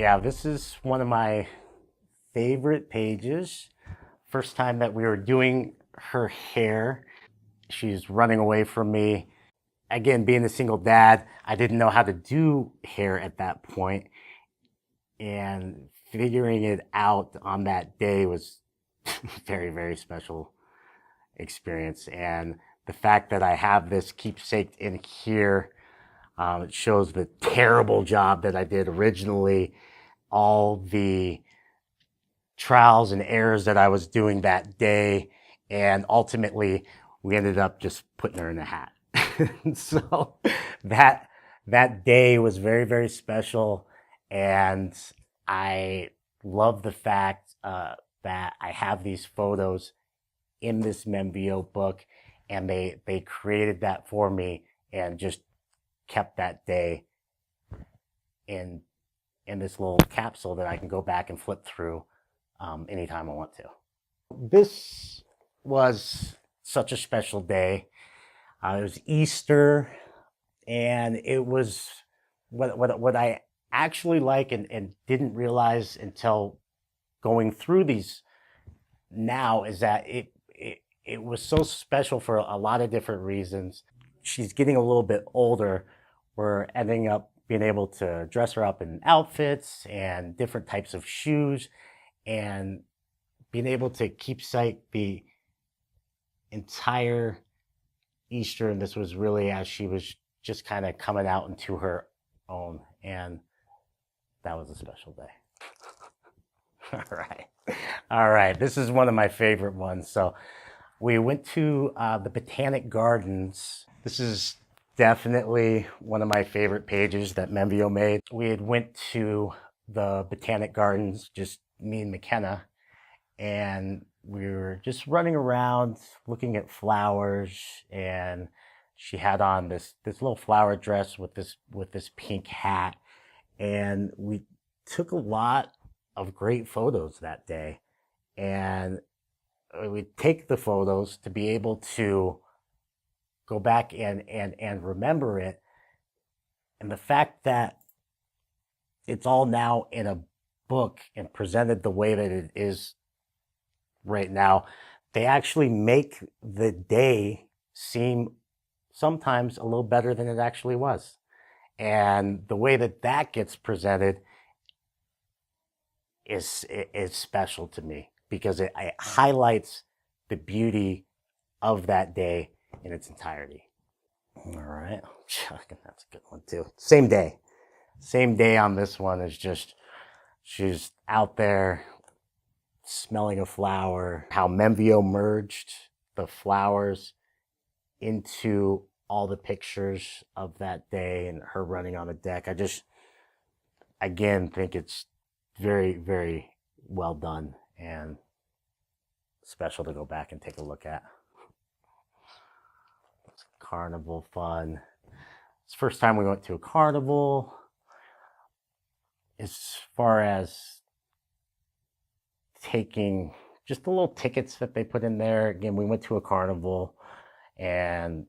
Yeah, this is one of my favorite pages. First time that we were doing her hair, she's running away from me. Again, being a single dad, I didn't know how to do hair at that point, and figuring it out on that day was very, very special experience. And the fact that I have this keepsake in here, it shows the terrible job that I did originally, all the trials and errors that I was doing that day, and ultimately we ended up just putting her in a hat. So that that day was very, very special, and I love the fact that I have these photos in this Memvio book, and they created that for me and just kept that day in this little capsule that I can go back and flip through anytime I want to. This was such a special day. It was Easter, and it was what I actually like and didn't realize until going through these now is that it was so special for a lot of different reasons. She's getting a little bit older. We're ending up being able to dress her up in outfits and different types of shoes, and being able to keepsake the entire Easter. And this was really as she was just kind of coming out into her own. And that was a special day. All right. All right. This is one of my favorite ones. So we went to the Botanic Gardens. This is definitely one of my favorite pages that Memvio made. We had went to the Botanic Gardens, just me and McKenna, and we were just running around looking at flowers, and she had on this little flower dress with this pink hat, and we took a lot of great photos that day. And we take the photos to be able to go back and remember it. And the fact that it's all now in a book and presented the way that it is right now, they actually make the day seem sometimes a little better than it actually was. And the way that that gets presented is special to me, because it highlights the beauty of that day in its entirety. All right, that's a good one too. Same day on this one is just, she's out there smelling a flower, how Memvio merged the flowers into all the pictures of that day and her running on the deck. I just, again, think it's very, very well done and special to go back and take a look at. It's carnival fun. It's the first time we went to a carnival. As far as taking just the little tickets that they put in there, again, we went to a carnival, and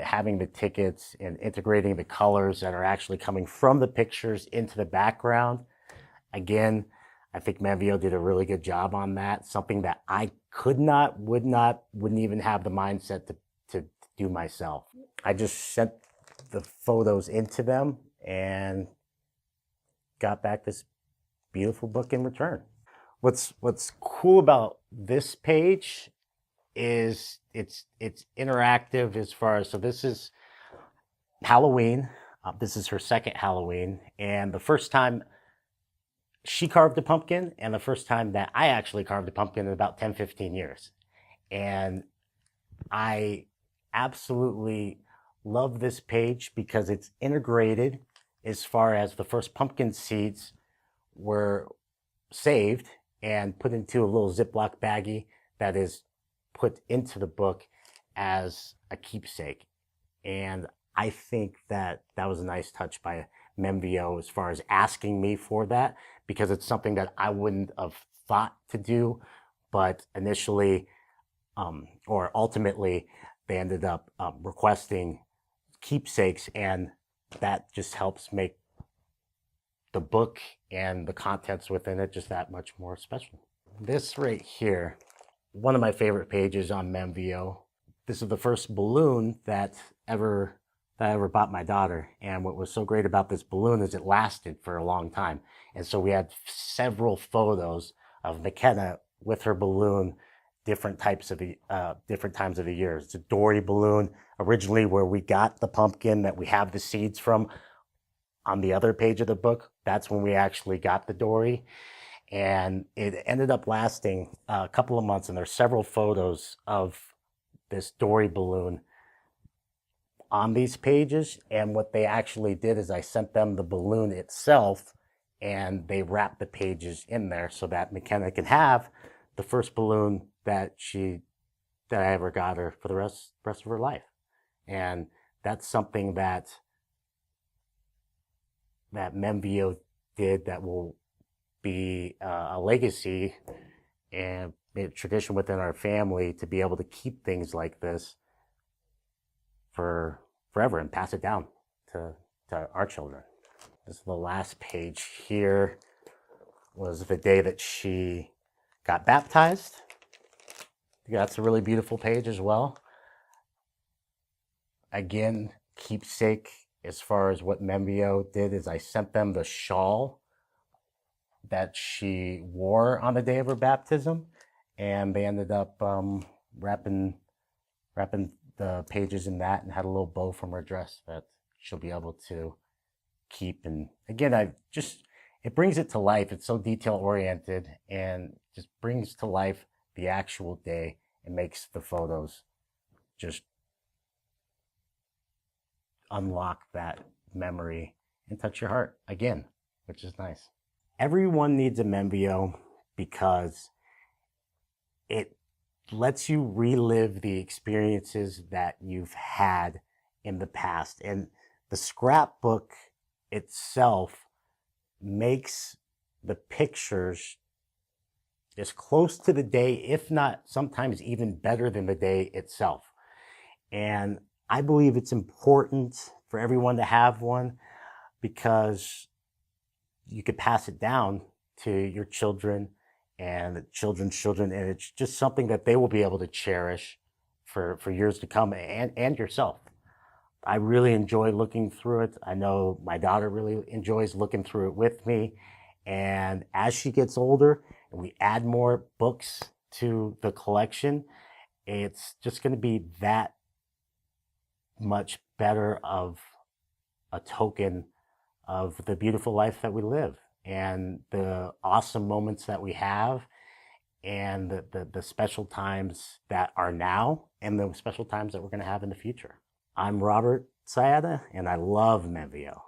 having the tickets and integrating the colors that are actually coming from the pictures into the background. Again, I think Memvio did a really good job on that. Something that I wouldn't even have the mindset to do myself. I just sent the photos into them and got back this beautiful book in return. What's cool about this page is it's interactive as far as, so this is Halloween. This is her second Halloween, and the first time she carved a pumpkin, and the first time that I actually carved a pumpkin in about 10-15 years. And I absolutely love this page because it's integrated as far as the first pumpkin seeds were saved and put into a little Ziploc baggie that is put into the book as a keepsake. And I think that that was a nice touch by Memvio as far as asking me for that, because it's something that I wouldn't have thought to do, but initially, or ultimately, they ended up requesting keepsakes, and that just helps make the book and the contents within it just that much more special. This right here, one of my favorite pages on Memvio. This is the first balloon that I ever bought my daughter. And what was so great about this balloon is it lasted for a long time. And so we had several photos of McKenna with her balloon, different times of the year. It's a dory balloon, originally where we got the pumpkin that we have the seeds from on the other page of the book. That's when we actually got the dory. And it ended up lasting a couple of months, and there's several photos of this dory balloon on these pages. And what they actually did is I sent them the balloon itself, and they wrapped the pages in there so that McKenna can have the first balloon that I ever got her for the rest of her life. And that's something that Memvio did that will be a legacy and a tradition within our family, to be able to keep things like this for forever and pass it down to our children. This is the last page here. Was the day that she got baptized. That's a really beautiful page as well. Again, keepsake as far as what Memvio did is I sent them the shawl that she wore on the day of her baptism, and they ended up wrapping the pages in that, and had a little bow from her dress that she'll be able to keep. And again, it brings it to life. It's so detail oriented and just brings to life the actual day and makes the photos just unlock that memory and touch your heart again, which is nice. Everyone needs a Memvio because it lets you relive the experiences that you've had in the past. And the scrapbook itself makes the pictures as close to the day, if not sometimes even better than the day itself. And I believe it's important for everyone to have one, because you could pass it down to your children and the children's children, and it's just something that they will be able to cherish for years to come, and yourself. I really enjoy looking through it. I know my daughter really enjoys looking through it with me. And as she gets older and we add more books to the collection, it's just going to be that much better of a token of the beautiful life that we live, and the awesome moments that we have, and the special times that are now, and the special times that we're going to have in the future. I'm Robert Sayada, and I love Memvio.